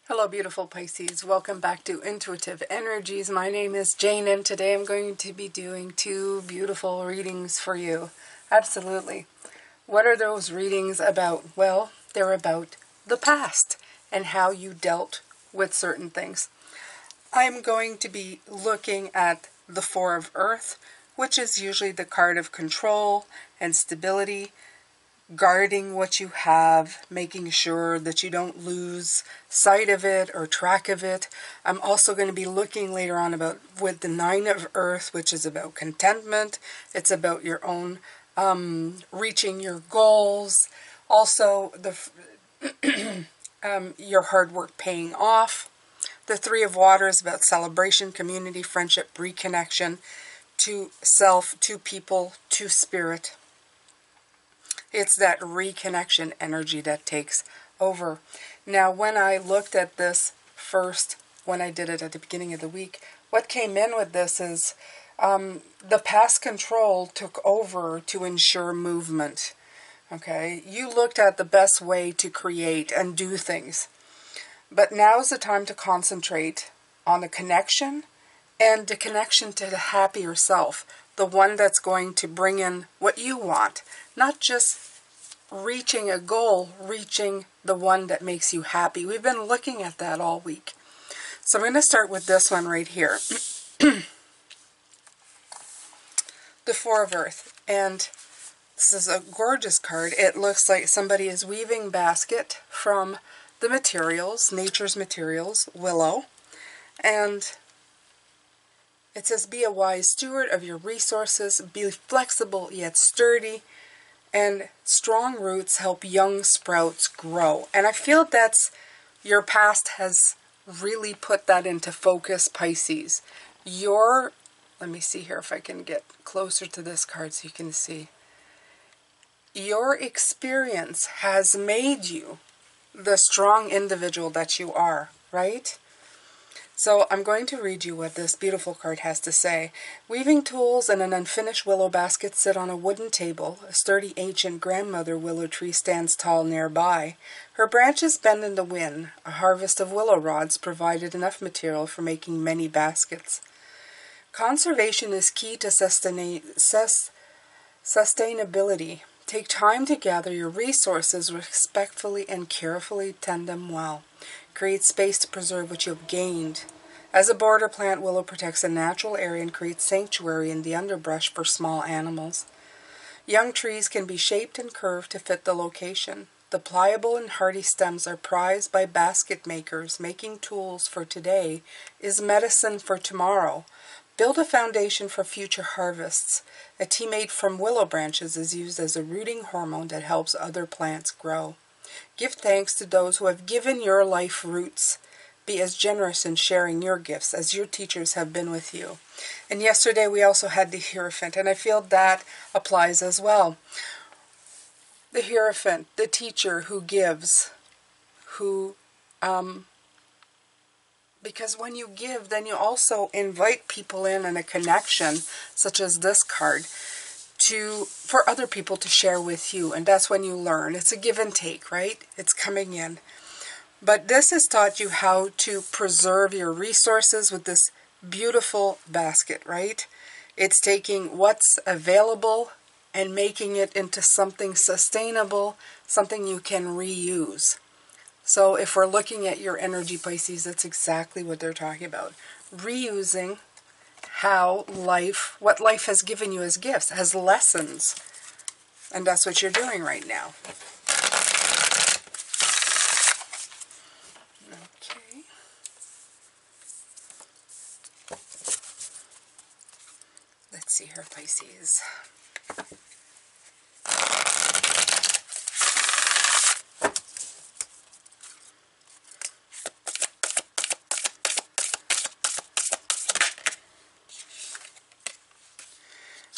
Hello beautiful Pisces, welcome back to Intuitive Energies. My name is Jane and today I'm going to be doing two beautiful readings for you. Absolutely. What are those readings about? Well, they're about the past and how you dealt with certain things. I'm going to be looking at the Four of Earth, which is usually the card of control and stability, guarding what you have, making sure that you don't lose sight of it or track of it. I'm also going to be looking later on about with the Nine of Earth, which is about contentment. It's about your own reaching your goals. Also, your hard work paying off. The Three of Water is about celebration, community, friendship, reconnection to self, to people, to spirit. It's that reconnection energy that takes over. Now, when I looked at this first, when I did it at the beginning of the week, what came in with this is the past control took over to ensure movement. Okay, you looked at the best way to create and do things. But now is the time to concentrate on the connection and the connection to the happier self, the one that's going to bring in what you want, not just reaching a goal, reaching the one that makes you happy. We've been looking at that all week. So I'm going to start with this one right here. The Four of Earth. And this is a gorgeous card. It looks like somebody is weaving basket from the materials, nature's materials, willow. And it says, be a wise steward of your resources, be flexible yet sturdy, and strong roots help young sprouts grow. And I feel that's your past has really put that into focus, Pisces. Let me see here if I can get closer to this card so you can see. Your experience has made you the strong individual that you are, right? So I'm going to read you what this beautiful card has to say. Weaving tools and an unfinished willow basket sit on a wooden table. A sturdy ancient grandmother willow tree stands tall nearby. Her branches bend in the wind. A harvest of willow rods provided enough material for making many baskets. Conservation is key to sustainability. Take time to gather your resources respectfully and carefully tend them well. Create space to preserve what you have gained. As a border plant, willow protects a natural area and creates sanctuary in the underbrush for small animals. Young trees can be shaped and curved to fit the location. The pliable and hardy stems are prized by basket makers. Making tools for today is medicine for tomorrow. Build a foundation for future harvests. A tea made from willow branches is used as a rooting hormone that helps other plants grow. Give thanks to those who have given your life roots. Be as generous in sharing your gifts as your teachers have been with you. And yesterday we also had the Hierophant, and I feel that applies as well. The Hierophant, the teacher who gives, because when you give, then you also invite people in a connection, such as this card, for other people to share with you, and that's when you learn. It's a give and take, right? It's coming in. But this has taught you how to preserve your resources with this beautiful basket, right? It's taking what's available and making it into something sustainable, something you can reuse. So if we're looking at your energy, Pisces, that's exactly what they're talking about. Reusing what life has given you as gifts, as lessons. And that's what you're doing right now. Okay. Let's see here, Pisces.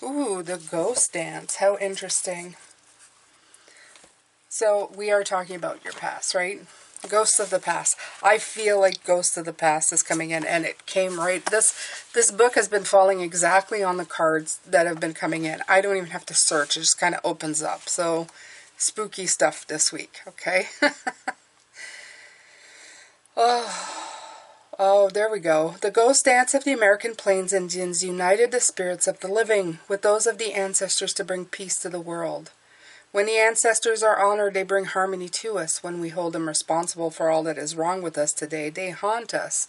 Ooh, the ghost dance. How interesting. So we are talking about your past, right? Ghosts of the past. I feel like Ghosts of the Past is coming in, and it came right. This book has been falling exactly on the cards that have been coming in. I don't even have to search. It just kind of opens up. So spooky stuff this week, okay? Oh, there we go. The ghost dance of the American Plains Indians united the spirits of the living with those of the ancestors to bring peace to the world. When the ancestors are honored, they bring harmony to us. When we hold them responsible for all that is wrong with us today, they haunt us.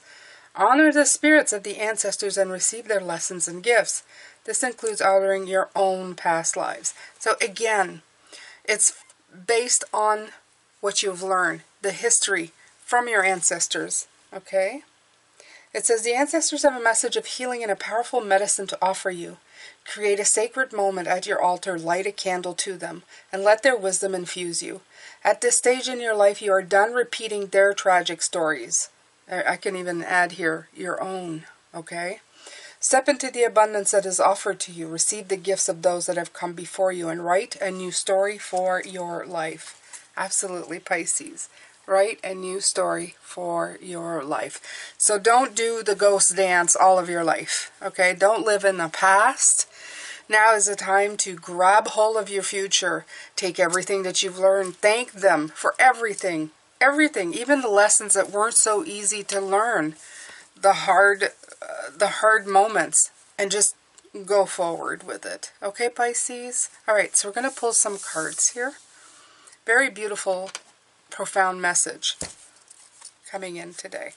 Honor the spirits of the ancestors and receive their lessons and gifts. This includes honoring your own past lives. So again, it's based on what you've learned, the history from your ancestors, okay? It says, the ancestors have a message of healing and a powerful medicine to offer you. Create a sacred moment at your altar, light a candle to them, and let their wisdom infuse you. At this stage in your life, you are done repeating their tragic stories. I can even add here, your own, okay? Step into the abundance that is offered to you. Receive the gifts of those that have come before you and write a new story for your life. Absolutely, Pisces. Write a new story for your life. So don't do the ghost dance all of your life, okay? Don't live in the past. Now is the time to grab hold of your future. Take everything that you've learned. Thank them for everything. Everything, even the lessons that weren't so easy to learn. The hard moments. And just go forward with it. Okay, Pisces? Alright, so we're going to pull some cards here. Very beautiful, profound message coming in today.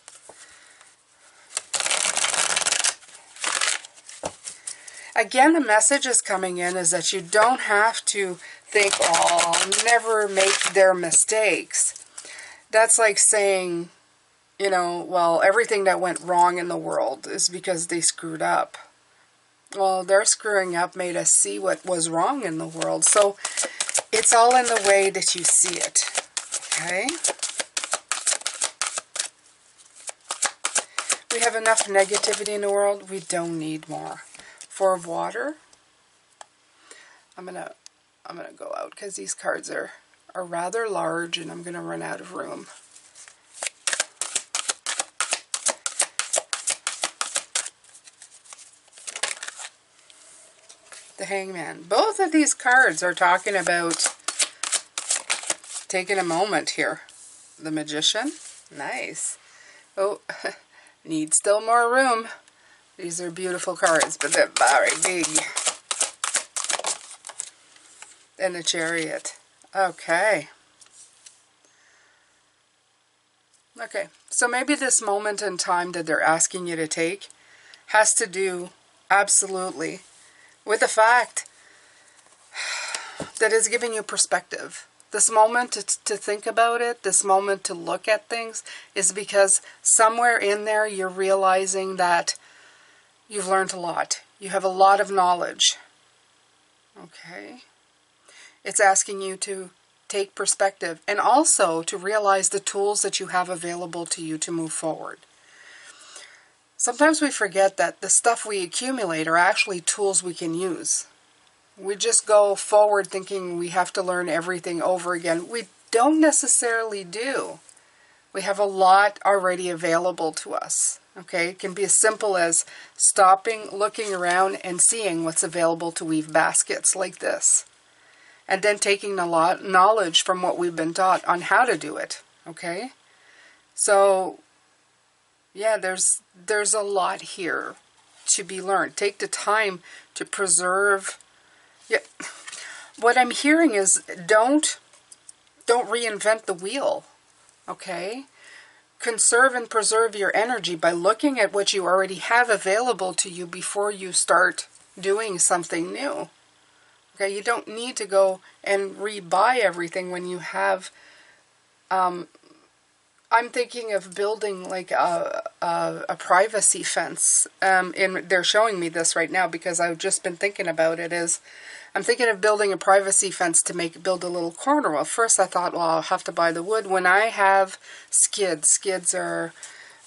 Again, the message is coming in is that you don't have to think, oh, I'll never make their mistakes. That's like saying, you know, well, everything that went wrong in the world is because they screwed up. Well, their screwing up made us see what was wrong in the world. So it's all in the way that you see it. Okay? We have enough negativity in the world. We don't need more. Four of Water. I'm gonna go out because these cards are rather large and I'm gonna run out of room. The Hangman. Both of these cards are talking about taking a moment here. The Magician. Nice. Oh, need still more room. These are beautiful cards, but they're very big. And the Chariot. Okay. Okay, so maybe this moment in time that they're asking you to take has to do absolutely with the fact that it's giving you perspective. This moment to think about it, this moment to look at things, is because somewhere in there you're realizing that you've learned a lot. You have a lot of knowledge. Okay? It's asking you to take perspective and also to realize the tools that you have available to you to move forward. Sometimes we forget that the stuff we accumulate are actually tools we can use. We just go forward thinking we have to learn everything over again. We don't necessarily do. We have a lot already available to us. Okay, it can be as simple as stopping, looking around, and seeing what's available to weave baskets like this. And then taking the knowledge from what we've been taught on how to do it. Okay? So, yeah, there's a lot here to be learned. Take the time to preserve. Yeah, what I'm hearing is don't reinvent the wheel. Okay? Conserve and preserve your energy by looking at what you already have available to you before you start doing something new. Okay, you don't need to go and re-buy everything when you have, I'm thinking of building like a privacy fence. They're showing me this right now because I've just been thinking about it. I'm thinking of building a privacy fence to build a little corner. Well, first I thought, well, I'll have to buy the wood. When I have skids, skids are,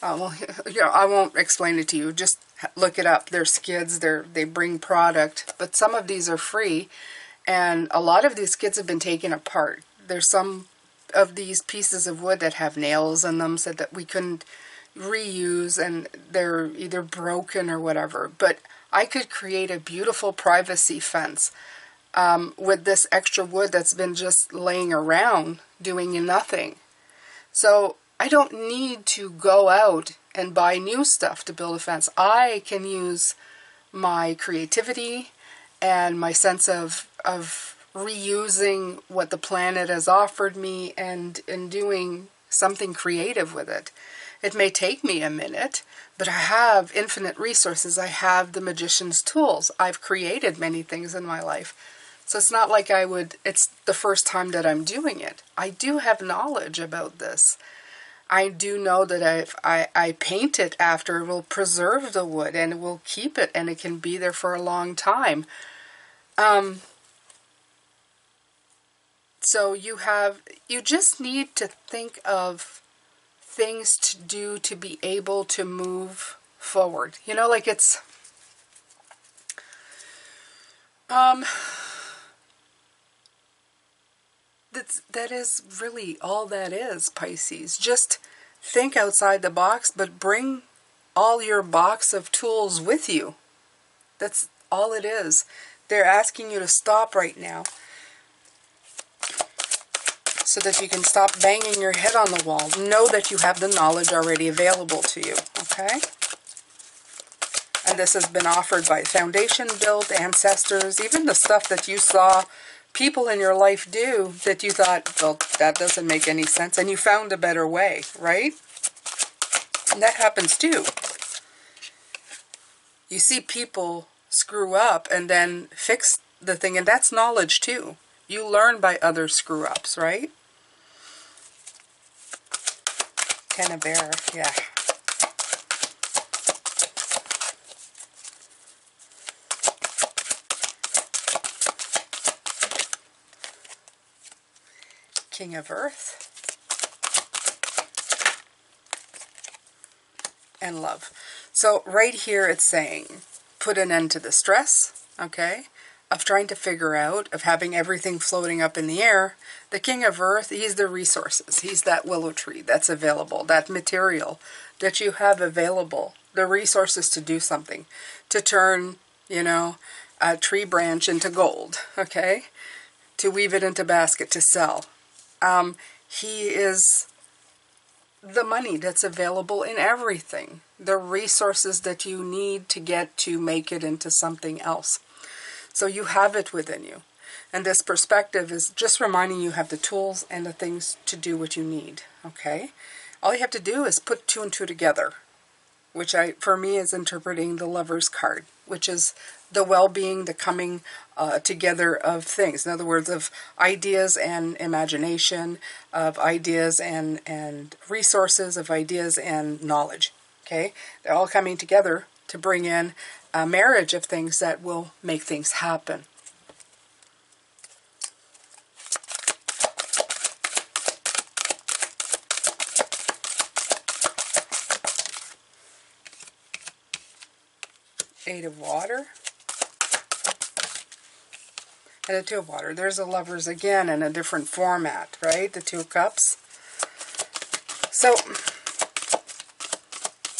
well, you know, I won't explain it to you. Just look it up. They're skids. They bring product, but some of these are free, and a lot of these skids have been taken apart. There's some of these pieces of wood that have nails in them, so that we couldn't reuse, and they're either broken or whatever. But I could create a beautiful privacy fence with this extra wood that's been just laying around doing nothing. So I don't need to go out and buy new stuff to build a fence. I can use my creativity and my sense of reusing what the planet has offered me and doing something creative with it. It may take me a minute, but I have infinite resources. I have the magician's tools. I've created many things in my life. So it's not like it's the first time that I'm doing it. I do have knowledge about this. I do know that if I paint it after, it will preserve the wood and it will keep it and it can be there for a long time. So you just need to think of things to do to be able to move forward. You know, like it's, that is really all that is, Pisces. Just think outside the box, but bring all your box of tools with you. That's all it is. They're asking you to stop right now so that you can stop banging your head on the wall. Know that you have the knowledge already available to you, okay? And this has been offered by foundation built, ancestors, even the stuff that you saw people in your life do that you thought, well, that doesn't make any sense, and you found a better way, right? And that happens too. You see people screw up and then fix the thing, and that's knowledge too. You learn by other screw-ups, right? Ten of Bear, yeah. King of Earth. And Love. So right here it's saying, put an end to the stress, okay, of trying to figure out, of having everything floating up in the air. The King of Earth, he's the resources. He's that willow tree that's available, that material that you have available, the resources to do something, to turn, you know, a tree branch into gold, okay, to weave it into basket to sell. He is the money that's available in everything, the resources that you need to get to make it into something else. So you have it within you. And this perspective is just reminding you have the tools and the things to do what you need, okay? All you have to do is put two and two together, which for me is interpreting the Lover's card, which is the well-being, the coming together of things. In other words, of ideas and imagination, of ideas and resources, of ideas and knowledge, okay? They're all coming together to bring in a marriage of things that will make things happen. Eight of Water. And the Two of Water. There's the Lovers again in a different format, right? The Two of Cups. So,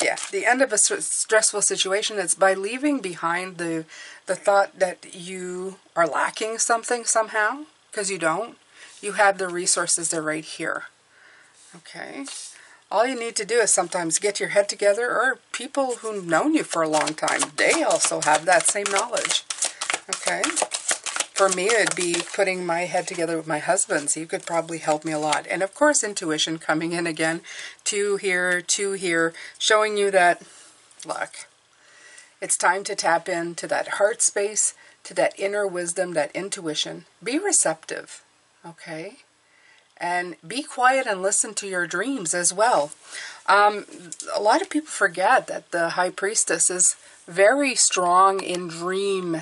yeah, the end of a stressful situation is by leaving behind the thought that you are lacking something somehow, because you don't. You have the resources, they're right here. Okay? All you need to do is sometimes get your head together, or people who've known you for a long time, they also have that same knowledge. Okay? For me, it'd be putting my head together with my husband's. He could probably help me a lot. And of course, intuition coming in again. Two here, showing you that, look, it's time to tap into that heart space, to that inner wisdom, that intuition. Be receptive, okay? And be quiet and listen to your dreams as well. A lot of people forget that the High Priestess is very strong in dream,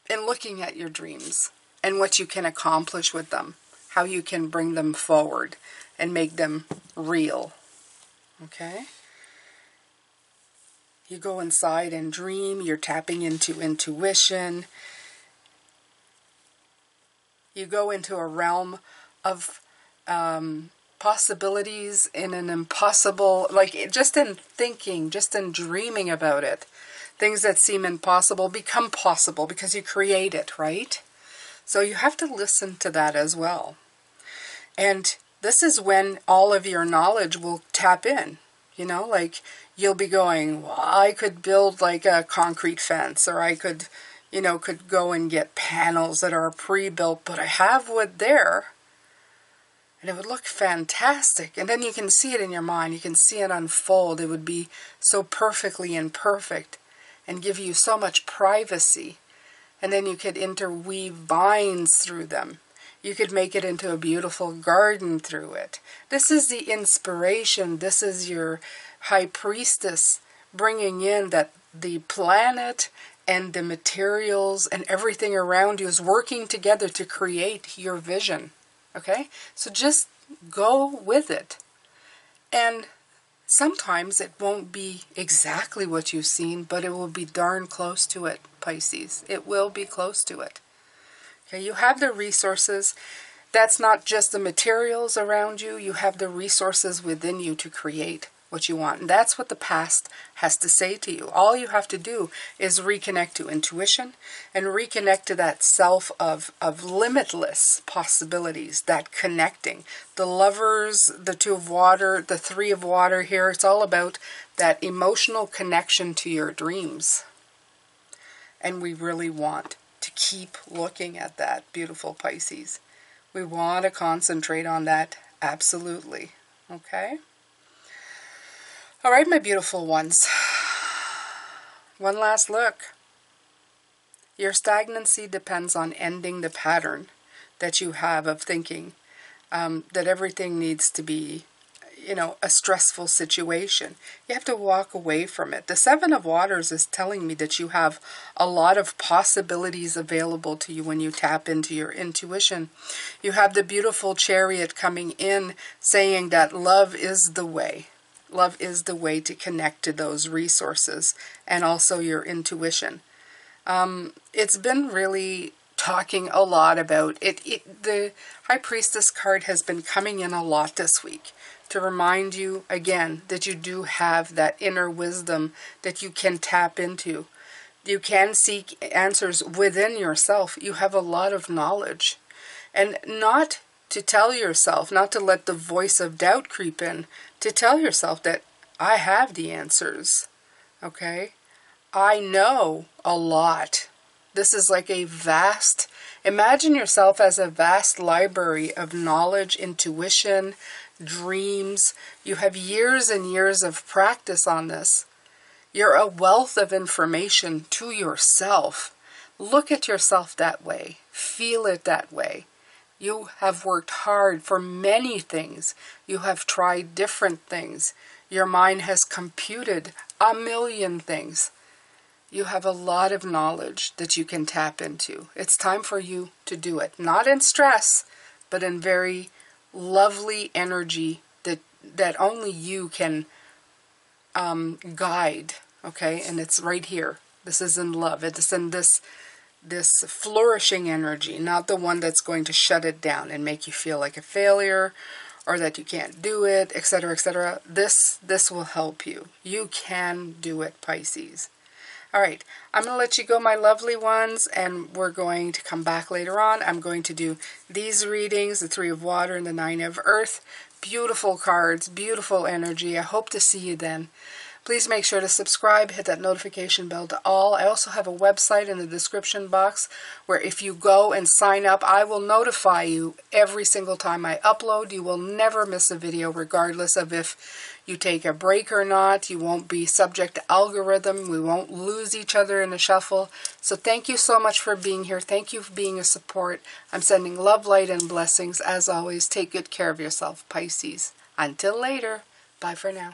in looking at your dreams and what you can accomplish with them, how you can bring them forward and make them real. Okay? You go inside and dream, you're tapping into intuition. You go into a realm of possibilities in an impossible, like just in thinking, just in dreaming about it. Things that seem impossible become possible because you create it, right? So you have to listen to that as well. And this is when all of your knowledge will tap in. You know, like you'll be going, well, I could build like a concrete fence, or I could, you know, could go and get panels that are pre-built, but I have wood there. And it would look fantastic. And then you can see it in your mind. You can see it unfold. It would be so perfectly imperfect and give you so much privacy. And then you could interweave vines through them. You could make it into a beautiful garden through it. This is the inspiration. This is your high priestess bringing in that the planet and the materials and everything around you is working together to create your vision. Okay? So just go with it. And sometimes it won't be exactly what you've seen, but it will be darn close to it, Pisces. It will be close to it. Okay, you have the resources. That's not just the materials around you. You have the resources within you to create what you want. And that's what the past has to say to you. All you have to do is reconnect to intuition and reconnect to that self of limitless possibilities, that connecting. The lovers, the two of water, the three of water here, it's all about that emotional connection to your dreams. And we really want to keep looking at that, beautiful Pisces. We want to concentrate on that, absolutely. Okay? All right, my beautiful ones. One last look. Your stagnancy depends on ending the pattern that you have of thinking that everything needs to be, you know, a stressful situation. You have to walk away from it. The Seven of Waters is telling me that you have a lot of possibilities available to you when you tap into your intuition. You have the beautiful Chariot coming in saying that love is the way. Love is the way to connect to those resources and also your intuition. It's been really talking a lot about it. The High Priestess card has been coming in a lot this week to remind you again that you do have that inner wisdom that you can tap into. You can seek answers within yourself. You have a lot of knowledge. And not to tell yourself, not to let the voice of doubt creep in, to tell yourself that I have the answers, okay? I know a lot. This is like a vast, imagine yourself as a vast library of knowledge, intuition, dreams. You have years and years of practice on this. You're a wealth of information to yourself. Look at yourself that way. Feel it that way. You have worked hard for many things. You have tried different things. Your mind has computed a million things. You have a lot of knowledge that you can tap into. It's time for you to do it. Not in stress, but in very lovely energy that only you can guide. Okay? And it's right here. This is in love. It's in this flourishing energy, not the one that's going to shut it down and make you feel like a failure or that you can't do it, etc., etc. This will help you. You can do it, Pisces. All right, I'm going to let you go, my lovely ones, and we're going to come back later on. I'm going to do these readings, the Three of Water and the Nine of Earth. Beautiful cards, beautiful energy. I hope to see you then. Please make sure to subscribe, hit that notification bell to all. I also have a website in the description box where if you go and sign up, I will notify you every single time I upload. You will never miss a video regardless of if you take a break or not. You won't be subject to algorithm. We won't lose each other in a shuffle. So thank you so much for being here. Thank you for being a support. I'm sending love, light, and blessings. As always, take good care of yourself, Pisces. Until later, bye for now.